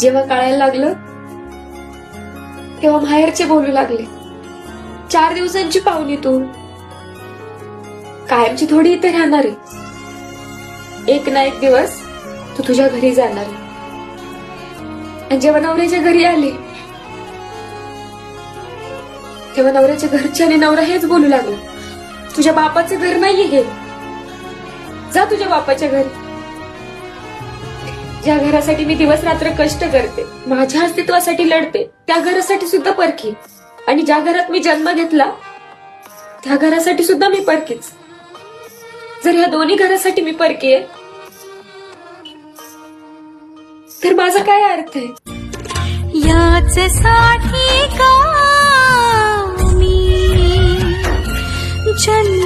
जेव्हा कळायला लागलं तेव्हा माहेरचे बोलू लागले, 4 दिवसांची पाहुणी तू, कायमची थोडी इथे राहणार आहे, एक ना एक दिवस तू तुझ्या घरी जाणार आहे. आणि जेव्हा नवऱ्याच्या घरी आले तेव्हा नवऱ्याच्या घरचे आणि नवरा हेच बोलू लागला, तुझ्या बापाचं घर नाहीये हे, जा तुझ्या बापाच्या घरी. ज्या घरासाठी मी दिवस रात्र कष्ट करते, माझ्या अस्तित्वासाठी लढते, त्या घरासाठी सुद्धा परकी. आणि ज्या घरात मी जन्म घेतला त्या घरासाठी सुद्धा मी परकीच. जर ह्या दोन्ही घरासाठी मी परकी आहे तर माझा काय अर्थ आहे? याच साठी का मी जन्म